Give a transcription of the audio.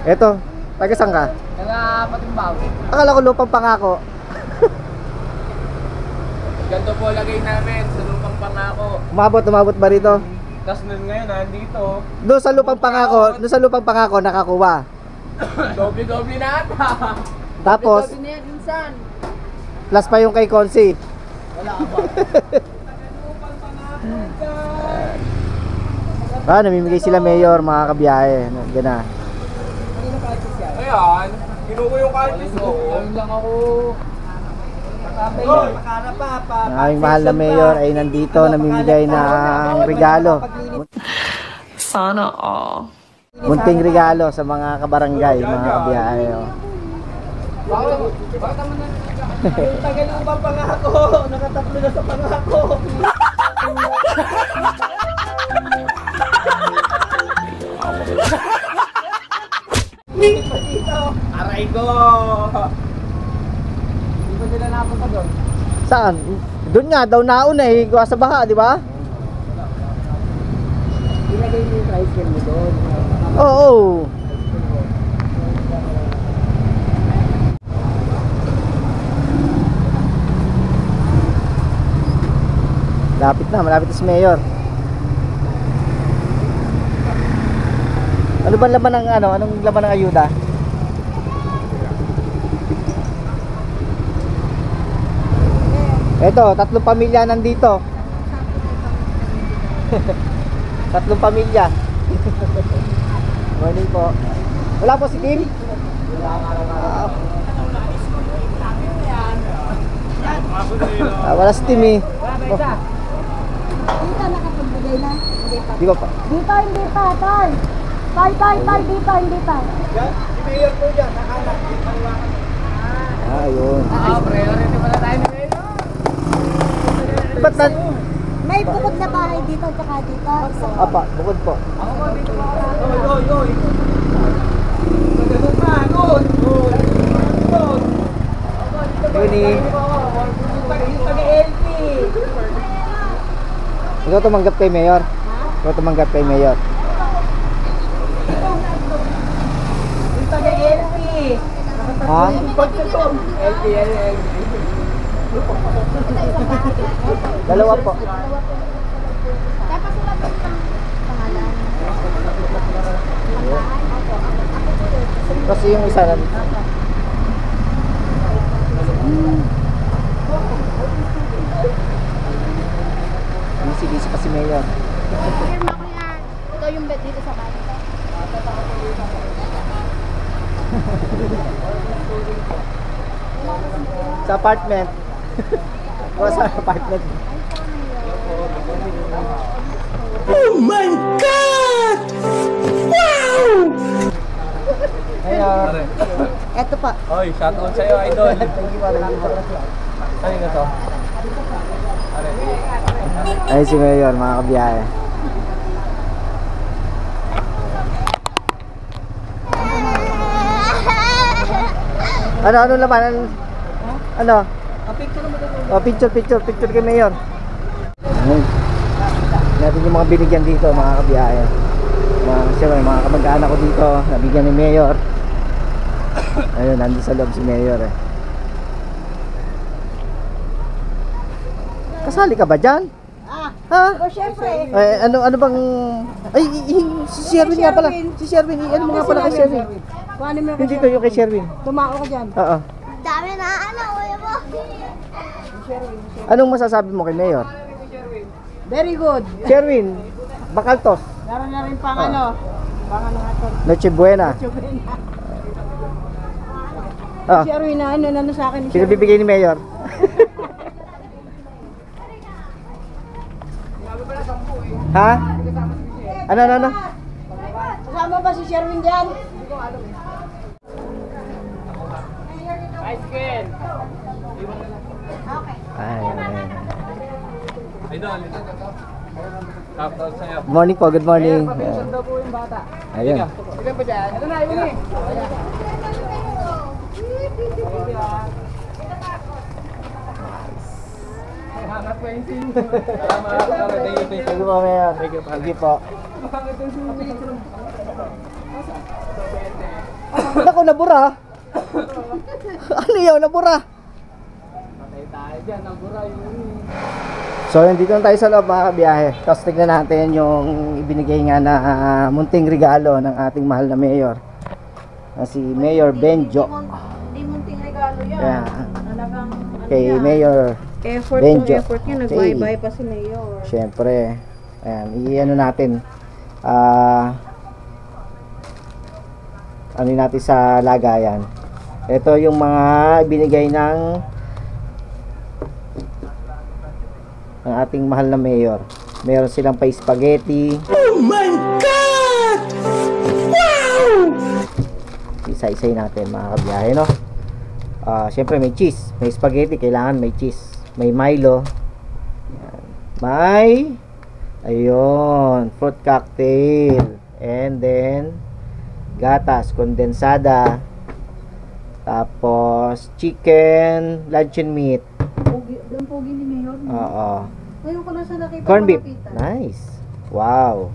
Eto, taga saan ka? Taga Patimbaw. Akala ko lupang pangako. Ganito po lagay namin sa lupang pangako. Umabot ba rito? Tapos ngayon nandito. Doon sa lupang pangako nakakuha. Doble-doble na ata. Tapos, Doble na yan minsan. plus pa yung kay Consi. Wala ka ba? Namimigay sila mayor, mga kabiyahe. Yan na. Ayan, kinuha yung kalpis ko. Ayun lang ako. Ang mahal na mayor ay nandito, namimigay ng regalo. Sana all. Munting regalo sa mga kabarangay, mga kabiyahe. Bakit naman na? Yung tagalubang pangako, nakatatlo na sa pangako. Aray ko! Hindi ba sila napunta doon? Saan? Doon nga, daw nauna eh, gawa sa baha, di ba? Ilagay mo yung tricycle mo doon. Oo. Malapit na si Mayor. Ano ba laman ng anong laman ng ayuda? Ito, 3 pamilya nandito. 3 pamilya. Morning po. Wala po si Kim? Wala si Tim eh. Dito nakapagbigay na. Di ba pa? Dito hindi pa, tay. Tay, dito hindi pa. Si Mayor po dyan, nakanak. Ayun. Priority pala tayo ni Mayor. Ba't na? May bukod na bahay dito at saka dito. Apa, bukod po. Ako po dito po. Oy. Ganun pa, good. Yun eh. Yung taga-LP. Ikaw tumanggap kay Mayor? Ikaw tumanggap kay Mayor? Yung taga-LP. Ha? LP. Dalawa po. Tapos wala pa pang pangalan. Kasi yung isa na busy pa si Mayor. Firma ko yan. Ito yung bed dito sa bahay. Sa apartment. O sa apartment. Oh my God! Wow! Mayor. Ito pa. Oy, shout out sa'yo, idol. Thank you, Mayor. Ano na to? Ay si Mayor, mga kabiyahe. Ano laman? Ano? Picture kay Mayor. Natin yung mga binigyan dito, mga kabiyahe. Siyempre, mga kamag-anak ko dito, nabigyan ni Mayor. Ayun, nandun sa loob si Mayor eh. Kasali ka ba dyan? Ha? O syempre. Ano bang... Ay, si Sherwin nga pala. Si Sherwin, ano mo nga pala kay Sherwin? Kuhanin mo Hindi ko yung kay Sherwin. Tumao ka dyan. Oo. Dami na uya mo. Anong masasabi mo kay Mayor? Very good. Sherwin, Bakaltos, Meron na rin pang ano nga to. Noche Buena. Ah, Si Arwin na ano sa akin. sino bibigay ni Mayor? Ha? Ano? Kasama ba si Sherwin dyan? Bicycle. Ay. Idol. Shout out sa'yo. Good morning po, good morning. Papinsyon daw po yung bata. Ayun. Ilan pa dyan? Ito na, yun eh. Hanap ko yung team. Salamat. Thank you. Thank you po, Mayor. Thank you po. Naku, nabura. Ano yun, nabura? Patay tayo dyan, nabura yun. So, nandito na tayo sa loob mga kabiyahe. Tapos tignan natin yung ibinigay nga na munting regalo ng ating mahal na mayor. Na si Mayor Benjo. Hindi munting regalo yan. Kaya, Talagang kay Mayor effort Benjo. yung effort niya. Nag-bye-bye pa si Mayor. Siyempre. Ayan, i-ano natin. Ano natin sa lagayan. Ito yung mga binigay ng ating mahal na mayor. Meron silang pa spaghetti. Oh my God! Wow! Isa-isay natin mga kabiyahe, no? Siyempre may cheese. May spaghetti, kailangan may cheese. May Milo. Ayan. May ayun, fruit cocktail. And then gatas, kondensada. Tapos chicken, luncheon meat. Pogi, doon pogi ni Mayor. Oo. Ngayon ko lang siya nakita. Corn beef. malapitan. Nice. Wow.